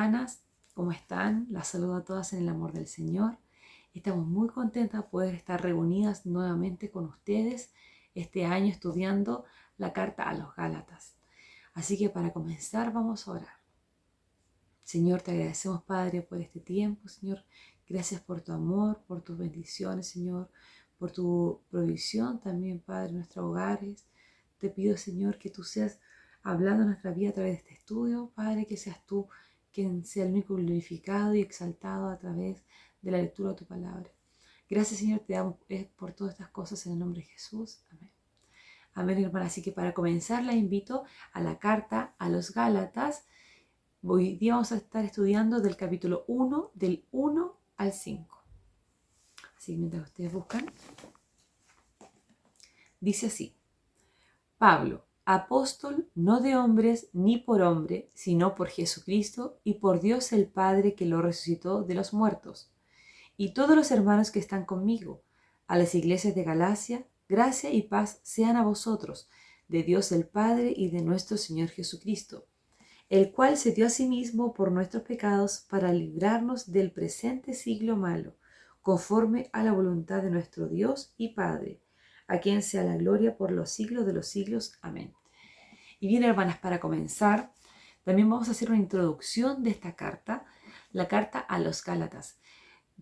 hermanas, ¿cómo están? Las saludo a todas en el amor del Señor. Estamos muy contentas de poder estar reunidas nuevamente con ustedes este año estudiando la carta a los Gálatas. Así que para comenzar vamos a orar. Señor, te agradecemos, Padre, por este tiempo, Señor. Gracias por tu amor, por tus bendiciones, Señor, por tu provisión también, Padre, en nuestros hogares. Te pido, Señor, que tú seas hablando en nuestra vida a través de este estudio, Padre, que seas tú quien sea el único glorificado y exaltado a través de la lectura de tu palabra. Gracias, Señor, te damos por todas estas cosas en el nombre de Jesús. Amén. Amén, hermana. Así que para comenzar la invito a la carta a los Gálatas. Hoy día vamos a estar estudiando del capítulo 1, del 1 al 5. Así que mientras ustedes buscan, dice así: Pablo, apóstol no de hombres ni por hombre, sino por Jesucristo y por Dios el Padre que lo resucitó de los muertos, y todos los hermanos que están conmigo, a las iglesias de Galacia, gracia y paz sean a vosotros, de Dios el Padre y de nuestro Señor Jesucristo, el cual se dio a sí mismo por nuestros pecados para librarnos del presente siglo malo, conforme a la voluntad de nuestro Dios y Padre, a quien sea la gloria por los siglos de los siglos. Amén. Y bien, hermanas, para comenzar, también vamos a hacer una introducción de esta carta, la carta a los Gálatas.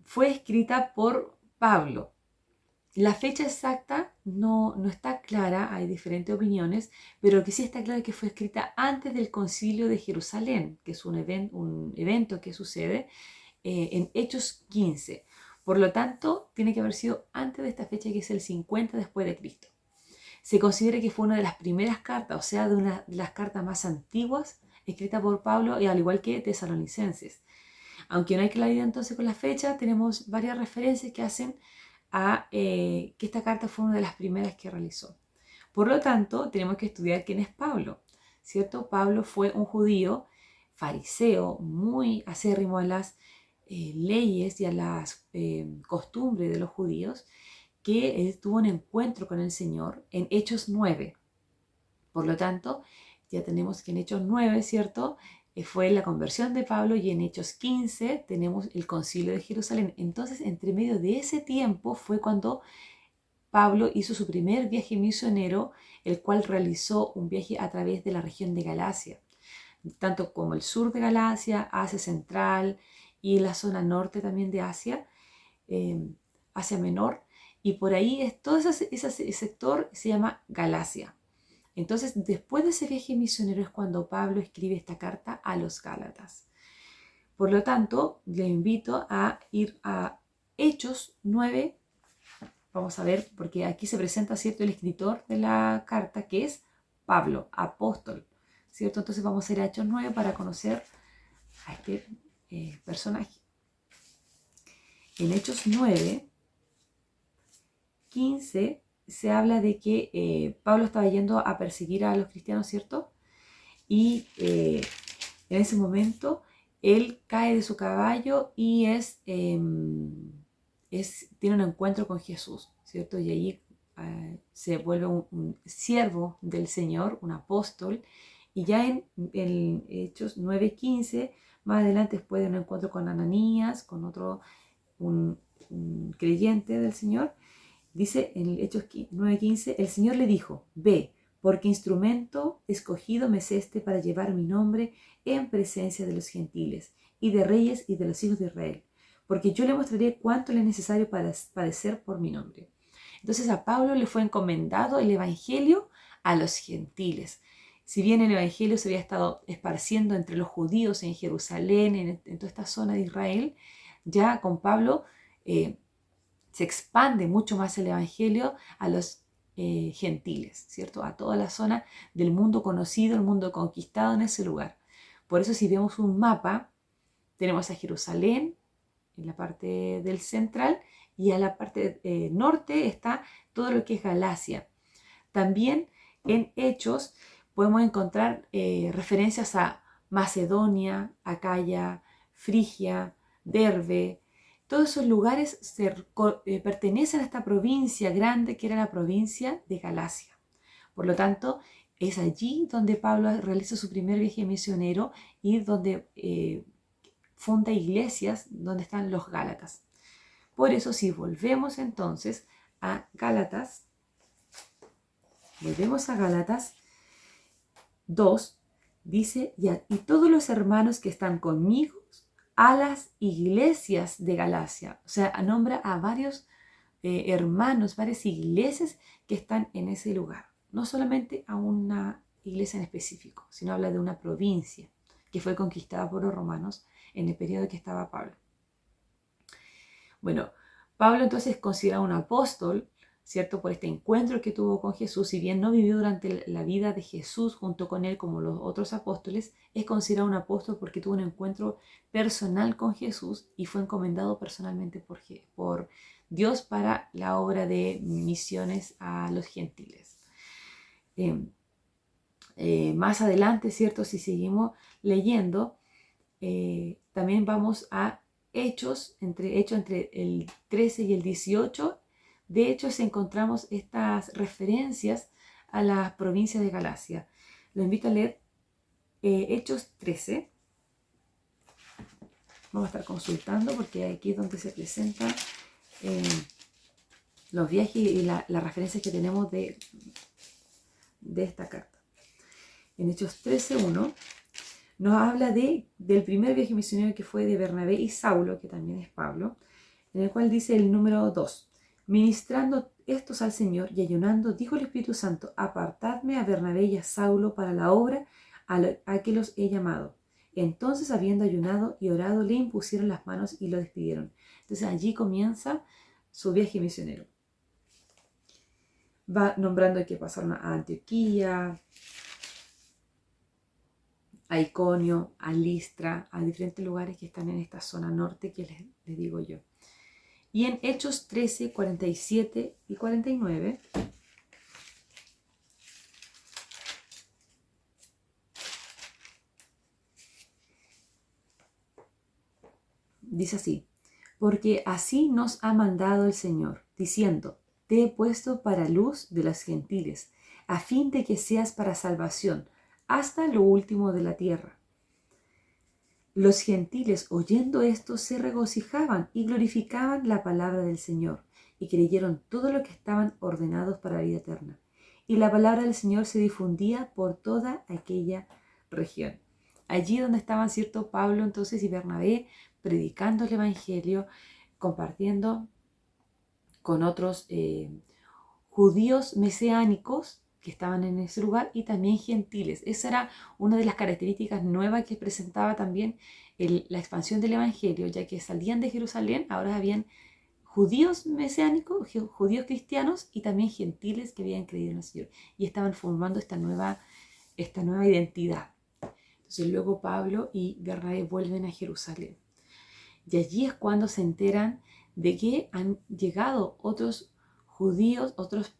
Fue escrita por Pablo. La fecha exacta no está clara, hay diferentes opiniones, pero lo que sí está claro es que fue escrita antes del Concilio de Jerusalén, que es un evento que sucede en Hechos 15. Por lo tanto, tiene que haber sido antes de esta fecha, que es el 50 después de Cristo. Se considera que fue una de las primeras cartas, o sea, de una de las cartas más antiguas escritas por Pablo, y al igual que Tesalonicenses. Aunque no hay claridad entonces con la fecha, tenemos varias referencias que hacen a que esta carta fue una de las primeras que realizó. Por lo tanto, tenemos que estudiar quién es Pablo, ¿cierto? Pablo fue un judío fariseo, muy acérrimo a las leyes y a las costumbres de los judíos, que tuvo un encuentro con el Señor en Hechos 9. Por lo tanto, ya tenemos que en Hechos 9, ¿cierto?, fue la conversión de Pablo, y en Hechos 15 tenemos el Concilio de Jerusalén. Entonces, entre medio de ese tiempo fue cuando Pablo hizo su primer viaje misionero, el cual realizó un viaje a través de la región de Galacia, tanto como el sur de Galacia, Asia Central y la zona norte también de Asia, Asia Menor, y por ahí todo ese sector se llama Galacia. Entonces, después de ese viaje misionero es cuando Pablo escribe esta carta a los Gálatas. Por lo tanto, le invito a ir a Hechos 9. Vamos a ver, porque aquí se presenta, ¿cierto?, el escritor de la carta, que es Pablo, apóstol, ¿cierto? Entonces vamos a ir a Hechos 9 para conocer a este personaje. En Hechos 9, 15, se habla de que Pablo estaba yendo a perseguir a los cristianos, ¿cierto? Y en ese momento él cae de su caballo y tiene un encuentro con Jesús, ¿cierto? Y allí se vuelve un siervo del Señor, un apóstol. Y ya en Hechos 9:15, más adelante, después de un encuentro con Ananías, con otro, un creyente del Señor, dice en Hechos 9:15, el Señor le dijo: ve, porque instrumento escogido me es este para llevar mi nombre en presencia de los gentiles y de reyes y de los hijos de Israel, porque yo le mostraré cuánto le es necesario para padecer por mi nombre. Entonces a Pablo le fue encomendado el evangelio a los gentiles. Si bien el evangelio se había estado esparciendo entre los judíos en Jerusalén, en toda esta zona de Israel, ya con Pablo se expande mucho más el evangelio a los gentiles, ¿cierto? A toda la zona del mundo conocido, el mundo conquistado en ese lugar. Por eso, si vemos un mapa, tenemos a Jerusalén en la parte del central, y a la parte norte está todo lo que es Galacia. También en Hechos podemos encontrar referencias a Macedonia, Acaya, Frigia, Derbe. Todos esos lugares pertenecen a esta provincia grande que era la provincia de Galacia. Por lo tanto, es allí donde Pablo realiza su primer viaje misionero y donde funda iglesias donde están los Gálatas. Por eso, si volvemos entonces a Gálatas, volvemos a Gálatas 2, dice, y todos los hermanos que están conmigo a las iglesias de Galacia. O sea, nombra a varios hermanos, varias iglesias que están en ese lugar. No solamente a una iglesia en específico, sino habla de una provincia que fue conquistada por los romanos en el periodo que estaba Pablo. Bueno, Pablo entonces es considerado un apóstol, ¿cierto? Por este encuentro que tuvo con Jesús. Si bien no vivió durante la vida de Jesús junto con él como los otros apóstoles, es considerado un apóstol porque tuvo un encuentro personal con Jesús y fue encomendado personalmente por Dios para la obra de misiones a los gentiles. Más adelante, ¿cierto? Si seguimos leyendo, también vamos a Hechos entre el 13 y el 18. De hecho, encontramos estas referencias a las provincias de Galacia. Lo invito a leer Hechos 13. Vamos a estar consultando porque aquí es donde se presentan los viajes y las referencias que tenemos de esta carta. En Hechos 13:1 nos habla del primer viaje misionero que fue de Bernabé y Saulo, que también es Pablo, en el cual dice el número 2. Ministrando estos al Señor y ayunando, dijo el Espíritu Santo, apartadme a Bernabé y a Saulo para la obra a que los he llamado. Entonces, habiendo ayunado y orado, le impusieron las manos y lo despidieron. Entonces, allí comienza su viaje misionero. Va nombrando que pasaron a Antioquía, a Iconio, a Listra, a diferentes lugares que están en esta zona norte que les digo yo. Y en Hechos 13, 47 y 49, dice así, porque así nos ha mandado el Señor, diciendo, te he puesto para luz de los gentiles, a fin de que seas para salvación, hasta lo último de la tierra. Los gentiles, oyendo esto, se regocijaban y glorificaban la palabra del Señor, y creyeron todo lo que estaban ordenados para la vida eterna. Y la palabra del Señor se difundía por toda aquella región. Allí donde estaban, ¿cierto?, Pablo entonces y Bernabé, predicando el Evangelio, compartiendo con otros judíos mesiánicos que estaban en ese lugar y también gentiles. Esa era una de las características nuevas que presentaba también la expansión del Evangelio, ya que salían de Jerusalén, ahora habían judíos mesiánicos, judíos cristianos y también gentiles que habían creído en el Señor y estaban formando esta nueva identidad. Entonces luego Pablo y Bernabé vuelven a Jerusalén. Y allí es cuando se enteran de que han llegado otros judíos, otros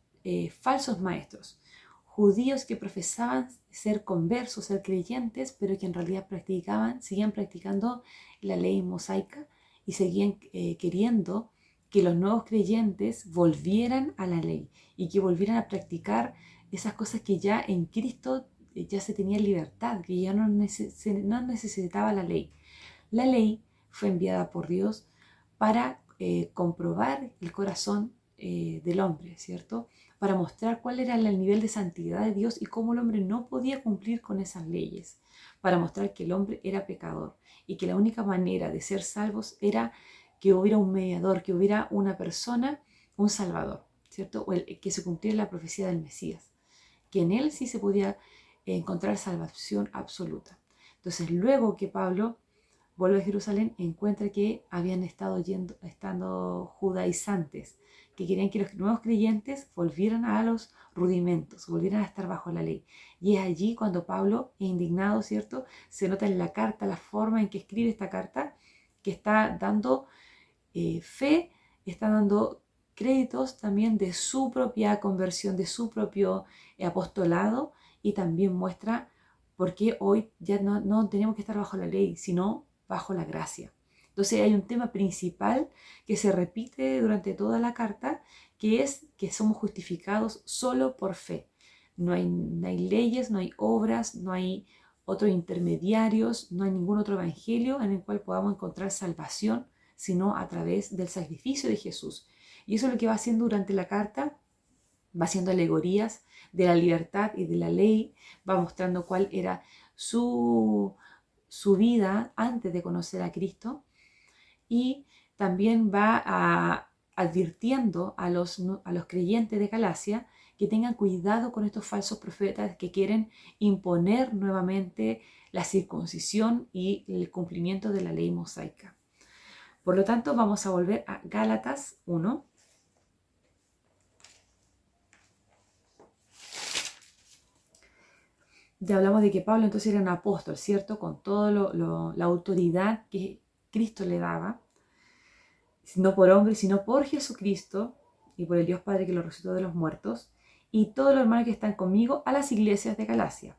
falsos maestros, judíos que profesaban ser conversos, ser creyentes, pero que en realidad seguían practicando la ley mosaica y seguían queriendo que los nuevos creyentes volvieran a la ley y que volvieran a practicar esas cosas que ya en Cristo ya se tenía libertad, que ya no necesitaba la ley. La ley fue enviada por Dios para comprobar el corazón del hombre, ¿cierto? Para mostrar cuál era el nivel de santidad de Dios y cómo el hombre no podía cumplir con esas leyes, para mostrar que el hombre era pecador y que la única manera de ser salvos era que hubiera un mediador, que hubiera una persona, un salvador, ¿cierto? O que se cumpliera la profecía del Mesías, que en él sí se podía encontrar salvación absoluta. Entonces, luego que Pablo vuelve a Jerusalén, encuentra que habían estando judaizantes, que querían que los nuevos creyentes volvieran a los rudimentos, volvieran a estar bajo la ley. Y es allí cuando Pablo, indignado, ¿cierto?, se nota en la carta, la forma en que escribe esta carta, que está dando fe, está dando créditos también de su propia conversión, de su propio apostolado, y también muestra por qué hoy ya no tenemos que estar bajo la ley, sino bajo la gracia. Entonces hay un tema principal que se repite durante toda la carta, que es que somos justificados solo por fe. No hay leyes, no hay obras, no hay otros intermediarios, no hay ningún otro evangelio en el cual podamos encontrar salvación, sino a través del sacrificio de Jesús. Y eso es lo que va haciendo durante la carta, va haciendo alegorías de la libertad y de la ley, va mostrando cuál era su vida antes de conocer a Cristo, y también va advirtiendo a los creyentes de Galacia que tengan cuidado con estos falsos profetas que quieren imponer nuevamente la circuncisión y el cumplimiento de la ley mosaica. Por lo tanto, vamos a volver a Gálatas 1. Ya hablamos de que Pablo entonces era un apóstol, ¿cierto? Con toda la autoridad que Cristo le daba, no por hombre, sino por Jesucristo y por el Dios Padre que lo resucitó de los muertos, y todos los hermanos que están conmigo a las iglesias de Galacia.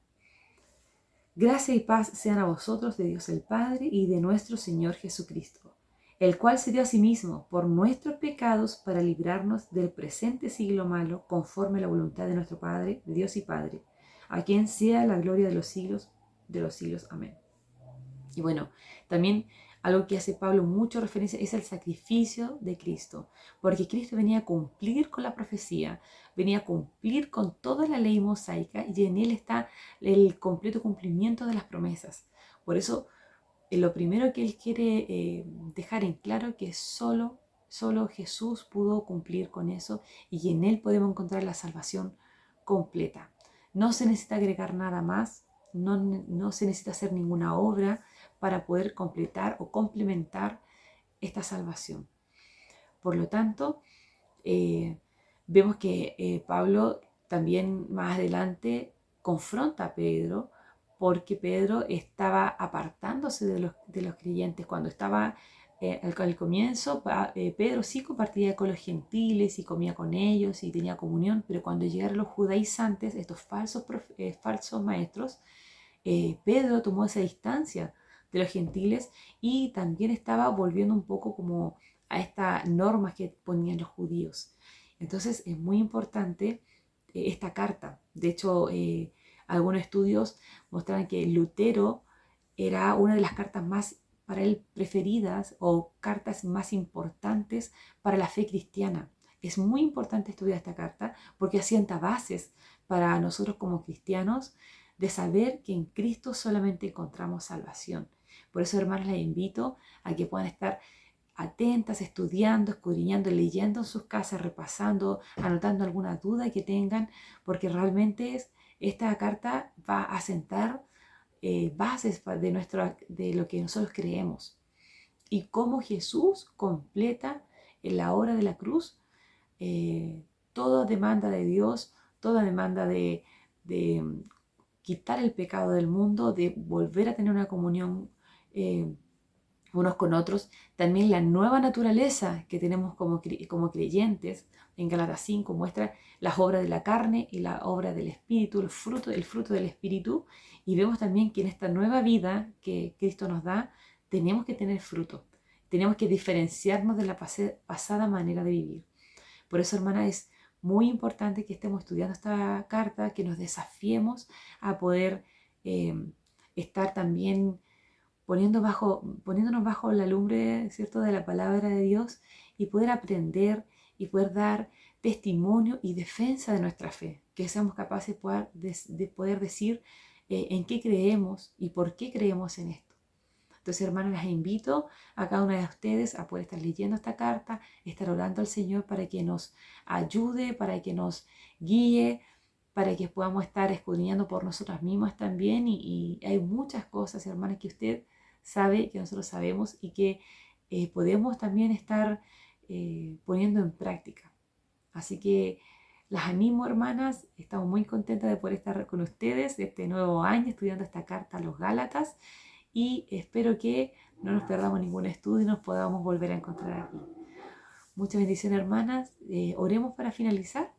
Gracia y paz sean a vosotros de Dios el Padre y de nuestro Señor Jesucristo, el cual se dio a sí mismo por nuestros pecados para librarnos del presente siglo malo, conforme a la voluntad de nuestro Padre, de Dios y Padre, a quien sea la gloria de los siglos. Amén. Y bueno, también algo que hace Pablo mucho referencia es el sacrificio de Cristo, porque Cristo venía a cumplir con la profecía, venía a cumplir con toda la ley mosaica, y en él está el completo cumplimiento de las promesas. Por eso, lo primero que él quiere dejar en claro que solo Jesús pudo cumplir con eso, y en él podemos encontrar la salvación completa. No se necesita agregar nada más, no se necesita hacer ninguna obra para poder completar o complementar esta salvación. Por lo tanto, vemos que Pablo también más adelante confronta a Pedro, porque Pedro estaba apartándose de los creyentes. Cuando estaba al comienzo, Pedro sí compartía con los gentiles y comía con ellos y tenía comunión, pero cuando llegaron los judaizantes, estos falsos maestros, Pedro tomó esa distancia de los gentiles y también estaba volviendo un poco como a estas normas que ponían los judíos. Entonces es muy importante esta carta. De hecho, algunos estudios muestran que Lutero era una de las cartas más para él preferidas o cartas más importantes para la fe cristiana. Es muy importante estudiar esta carta porque asienta bases para nosotros como cristianos de saber que en Cristo solamente encontramos salvación. Por eso, hermanos, les invito a que puedan estar atentas, estudiando, escudriñando, leyendo en sus casas, repasando, anotando alguna duda que tengan, porque realmente esta carta va a sentar bases de lo que nosotros creemos y cómo Jesús completa en la obra de la cruz toda demanda de Dios, toda demanda de quitar el pecado del mundo, de volver a tener una comunión unos con otros. También la nueva naturaleza que tenemos como creyentes. En Gálatas 5 muestra las obras de la carne y la obra del Espíritu, el fruto del Espíritu. Y vemos también que en esta nueva vida que Cristo nos da, tenemos que tener fruto. Tenemos que diferenciarnos de la pasada manera de vivir. Por eso, hermana, es muy importante que estemos estudiando esta carta, que nos desafiemos a poder estar también poniéndonos bajo la lumbre, ¿cierto?, de la palabra de Dios, y poder aprender y poder dar testimonio y defensa de nuestra fe, que seamos capaces de poder decir en qué creemos y por qué creemos en esto. Entonces, hermanos, les invito a cada una de ustedes a poder estar leyendo esta carta, estar orando al Señor para que nos ayude, para que nos guíe, para que podamos estar escudriñando por nosotras mismas también. Y hay muchas cosas, hermanas, que usted sabe, que nosotros sabemos y que podemos también estar poniendo en práctica. Así que las animo, hermanas, estamos muy contentas de poder estar con ustedes este nuevo año estudiando esta carta a los Gálatas, y espero que no nos perdamos ningún estudio y nos podamos volver a encontrar aquí. Muchas bendiciones, hermanas. Oremos para finalizar.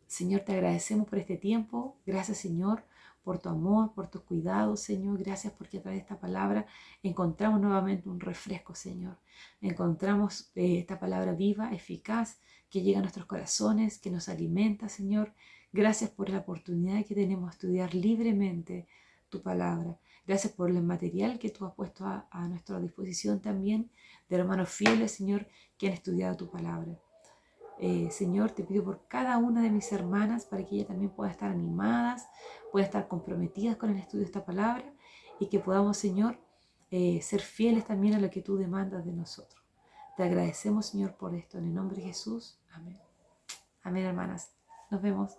Señor, te agradecemos por este tiempo. Gracias, Señor, por tu amor, por tus cuidados, Señor. Gracias porque a través de esta palabra encontramos nuevamente un refresco, Señor. Encontramos esta palabra viva, eficaz, que llega a nuestros corazones, que nos alimenta, Señor. Gracias por la oportunidad que tenemos de estudiar libremente tu palabra. Gracias por el material que tú has puesto a nuestra disposición también, de hermanos fieles, Señor, que han estudiado tu palabra. Señor, te pido por cada una de mis hermanas para que ellas también puedan estar animadas, puedan estar comprometidas con el estudio de esta palabra y que podamos, Señor, ser fieles también a lo que tú demandas de nosotros. Te agradecemos, Señor, por esto. En el nombre de Jesús. Amén. Amén, hermanas. Nos vemos.